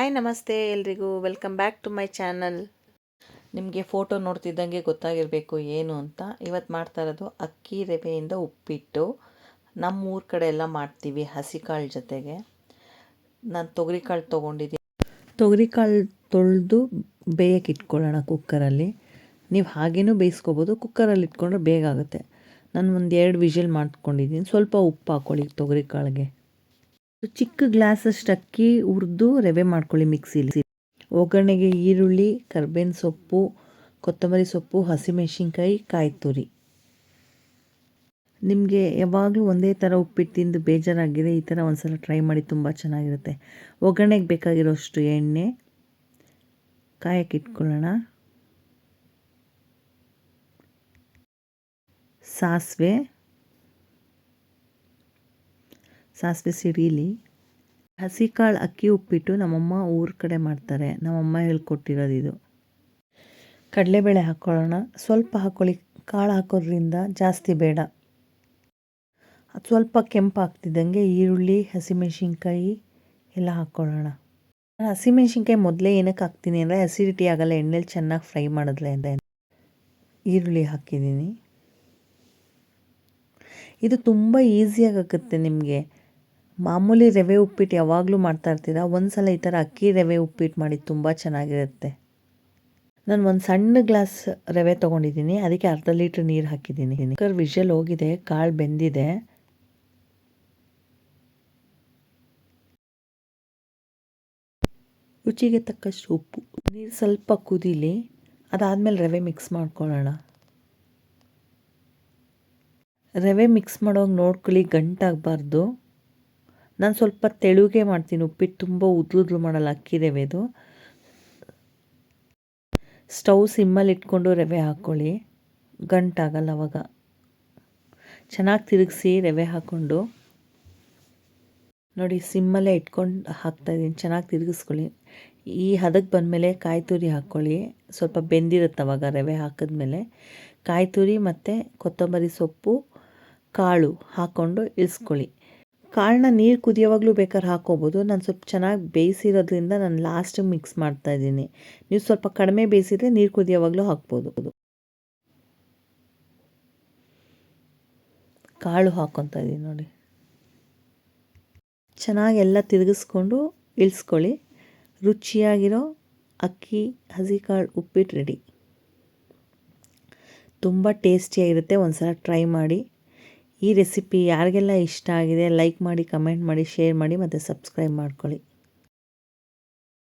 Hi ನಮಸ್ತೆ ಎಲ್ರಿಗೂ welcome back to my channel. ನಿಮಗೆ ಫೋಟೋ ನೋಡ್ತಿದ್ದಂಗೆ ಗೊತ್ತಾಗಿರಬೇಕು ಏನು ಅಂತ. ಇವತ್ತು ಮಾಡ್ತಾ ಇರೋದು ಅಕ್ಕಿ ರವೆಯಿಂದ ಉಪ್ಪಿಟ್ಟು. ನಮ್ಮ ಊರ ಕಡೆ ಎಲ್ಲ ಮಾಡ್ತೀವಿ ಹಸಿಕಾಳು ಜೊತೆಗೆ. ನಾನು ತೊಗರಿಕಾಳು ತೊಗೊಂಡಿದ್ದೀನಿ. ತೊಗರಿಕಾಳು ತೊಳೆದು ಬೇಯಕ್ಕೆ ಇಟ್ಕೊಳ್ಳೋಣ ಕುಕ್ಕರಲ್ಲಿ. ನೀವು ಹಾಗೇನೂ ಬೇಯಿಸ್ಕೊಬೋದು, ಕುಕ್ಕರಲ್ಲಿ ಇಟ್ಕೊಂಡ್ರೆ ಬೇಗ ಆಗುತ್ತೆ. ನಾನು ಒಂದು 2 ವಿಷಲ್ ಮಾಡ್ಕೊಂಡಿದ್ದೀನಿ. ಸ್ವಲ್ಪ ಉಪ್ಪು ಹಾಕ್ಕೊಳ್ಳಿ ತೊಗರಿಕಾಳಿಗೆ. ಚಿಕ್ಕ ಗ್ಲಾಸಷ್ಟು ಅಕ್ಕಿ ಹುರಿದು ರವೆ ಮಾಡ್ಕೊಳ್ಳಿ ಮಿಕ್ಸಿಲಿ. ಒಗ್ಗರಣೆಗೆ ಈರುಳ್ಳಿ, ಕರ್ಬೇವಿನ ಸೊಪ್ಪು, ಕೊತ್ತಂಬರಿ ಸೊಪ್ಪು, ಹಸಿಮೆಣಸಿನ್ಕಾಯಿ, ಕಾಯಿ ತುರಿ. ನಿಮಗೆ ಯಾವಾಗಲೂ ಒಂದೇ ಥರ ಉಪ್ಪಿಟ್ಟು ತಿಂದು ಬೇಜಾರಾಗಿದೆ, ಈ ಥರ ಒಂದು ಸಲ ಟ್ರೈ ಮಾಡಿ, ತುಂಬ ಚೆನ್ನಾಗಿರುತ್ತೆ. ಒಗ್ಗರಣೆಗೆ ಬೇಕಾಗಿರೋಷ್ಟು ಎಣ್ಣೆ ಕಾಯಕ್ಕೆ ಇಟ್ಕೊಳ್ಳೋಣ. ಸಾಸಿವೆ ಸಿಡೀಲಿ. ಹಸಿಕಾಳು ಅಕ್ಕಿ ಉಪ್ಪಿಟ್ಟು ನಮ್ಮಮ್ಮ ಊರ ಕಡೆ ಮಾಡ್ತಾರೆ, ನಮ್ಮಮ್ಮ ಹೇಳ್ಕೊಟ್ಟಿರೋದು ಇದು. ಕಡಲೆಬೇಳೆ ಹಾಕ್ಕೊಳ್ಳೋಣ, ಸ್ವಲ್ಪ ಹಾಕ್ಕೊಳ್ಳಿ. ಕಾಳು ಹಾಕೋದ್ರಿಂದ ಜಾಸ್ತಿ ಬೇಡ. ಅದು ಸ್ವಲ್ಪ ಕೆಂಪು ಆಗ್ತಿದ್ದಂಗೆ ಈರುಳ್ಳಿ, ಹಸಿಮೆಣಸಿನ್ಕಾಯಿ ಎಲ್ಲ ಹಾಕ್ಕೊಳ್ಳೋಣ. ಹಸಿಮೆಣಸಿನ್ಕಾಯಿ ಮೊದಲೇ ಏನಕ್ಕೆ ಹಾಕ್ತೀನಿ ಅಂದರೆ ಅಸಿಡಿಟಿ ಆಗೋಲ್ಲ, ಎಣ್ಣೆಲಿ ಚೆನ್ನಾಗಿ ಫ್ರೈ ಮಾಡಿದ್ರೆ ಅಂತ. ಈರುಳ್ಳಿ ಹಾಕಿದ್ದೀನಿ. ಇದು ತುಂಬ ಈಸಿಯಾಗಿ ಆಗುತ್ತೆ ನಿಮಗೆ. ಮಾಮೂಲಿ ರವೆ ಉಪ್ಪಿಟ್ಟು ಯಾವಾಗಲೂ ಮಾಡ್ತಾ ಇರ್ತೀರ, ಒಂದು ಸಲ ಈ ಥರ ಅಕ್ಕಿ ರವೆ ಉಪ್ಪಿಟ್ಟು ಮಾಡಿ, ತುಂಬ ಚೆನ್ನಾಗಿರುತ್ತೆ. ನಾನು ಒಂದು ಸಣ್ಣ ಗ್ಲಾಸ್ ರವೆ ತೊಗೊಂಡಿದ್ದೀನಿ, ಅದಕ್ಕೆ ಅರ್ಧ ಲೀಟ್ರ್ ನೀರು ಹಾಕಿದ್ದೀನಿ. ಕುಕ್ಕರ್ ವಿಷಲ್ ಹೋಗಿದೆ, ಕಾಳು ಬೆಂದಿದೆ. ರುಚಿಗೆ ತಕ್ಕಷ್ಟು ಉಪ್ಪು. ನೀರು ಸ್ವಲ್ಪ ಕುದೀಲಿ, ಅದಾದಮೇಲೆ ರವೆ ಮಿಕ್ಸ್ ಮಾಡ್ಕೊಳ್ಳೋಣ. ರವೆ ಮಿಕ್ಸ್ ಮಾಡೋವಾಗ ನೋಡ್ಕೊಳ್ಳಿ, ಗಂಟಾಗಬಾರ್ದು. ನಾನು ಸ್ವಲ್ಪ ತೆಳುಗೆ ಮಾಡ್ತೀನಿ ಉಪ್ಪಿಟ್ಟು, ತುಂಬ ಉದ್ಲು ಮಾಡಲ್ಲ ಅಕ್ಕಿ ರವೆದು. ಸ್ಟವ್ ಸಿಮ್ಮಲ್ಲಿ ಇಟ್ಕೊಂಡು ರವೆ ಹಾಕ್ಕೊಳ್ಳಿ, ಗಂಟಾಗಲ್ಲ ಅವಾಗ. ಚೆನ್ನಾಗಿ ತಿರುಗಿಸಿ ರವೆ ಹಾಕ್ಕೊಂಡು ನೋಡಿ, ಸಿಮ್ಮಲ್ಲೇ ಇಟ್ಕೊಂಡು ಹಾಕ್ತಾಯಿದ್ದೀನಿ. ಚೆನ್ನಾಗಿ ತಿರುಗಿಸ್ಕೊಳ್ಳಿ. ಈ ಹದಕ್ಕೆ ಬಂದಮೇಲೆ ಕಾಯಿ ತುರಿ ಹಾಕ್ಕೊಳ್ಳಿ. ಸ್ವಲ್ಪ ಬೆಂದಿರುತ್ತೆ ಅವಾಗ ರವೆ ಹಾಕಿದ್ಮೇಲೆ. ಕಾಯಿ ತುರಿ ಮತ್ತು ಕೊತ್ತಂಬರಿ ಸೊಪ್ಪು, ಕಾಳು ಹಾಕ್ಕೊಂಡು ಇಳಿಸ್ಕೊಳ್ಳಿ. ಕಾಳನ್ನ ನೀರು ಕುದಿಯೋವಾಗಲೂ ಬೇಕಾದ್ರೆ ಹಾಕ್ಕೋಬೋದು. ನಾನು ಸ್ವಲ್ಪ ಚೆನ್ನಾಗಿ ಬೇಯಿಸಿರೋದ್ರಿಂದ ನಾನು ಲಾಸ್ಟಿಗೆ ಮಿಕ್ಸ್ ಮಾಡ್ತಾಯಿದ್ದೀನಿ. ನೀವು ಸ್ವಲ್ಪ ಕಡಿಮೆ ಬೇಯಿಸಿದರೆ ನೀರು ಕುದಿಯೋವಾಗಲೂ ಹಾಕ್ಬೋದು. ಕಾಳು ಹಾಕ್ಕೊತಾ ಇದ್ದೀನಿ ನೋಡಿ. ಚೆನ್ನಾಗಿ ಎಲ್ಲ ತಿರುಗಿಸ್ಕೊಂಡು ಇಳಿಸ್ಕೊಳ್ಳಿ. ರುಚಿಯಾಗಿರೋ ಅಕ್ಕಿ ಹಸಿಕಾಳು ಉಪ್ಪಿಟ್ಟು ರೆಡಿ. ತುಂಬ ಟೇಸ್ಟಿಯಾಗಿರುತ್ತೆ, ಒಂದು ಸಲ ಟ್ರೈ ಮಾಡಿ. ಈ ರೆಸಿಪಿ ಯಾರಿಗೆಲ್ಲ ಇಷ್ಟ ಆಗಿದೆ ಲೈಕ್ ಮಾಡಿ, ಕಮೆಂಟ್ ಮಾಡಿ, ಶೇರ್ ಮಾಡಿ ಮತ್ತು ಸಬ್ಸ್ಕ್ರೈಬ್ ಮಾಡ್ಕೊಳ್ಳಿ.